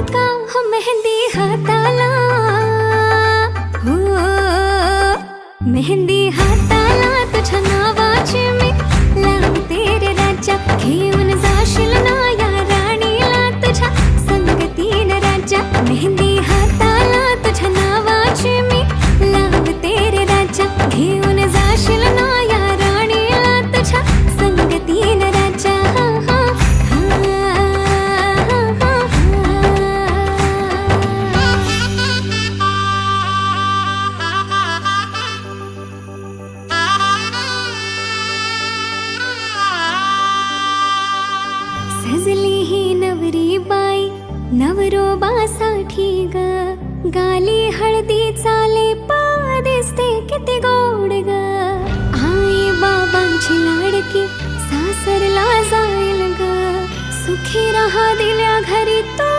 का हो मेहंदी हाताला, हो मेहंदी हाताला तुझ्या नावाची मी लावते रे राजा. घेऊन जाशील ना या राणीला तुझ्या संगतीन राजा. मेहंदी हाताला तुझ्या नावाची मी लावते रे राजा. घेऊन जाशील ना या राणीला तुझ्या संगतीन राजा. सजली ही नवरी बाई नवरोबासाठी ग. गाली हळदी चाले पा दिसते किती गोड ग. आई बाबांची लाडकी सासरला जाईल ग. सुखी राहा दिल्या घरी तो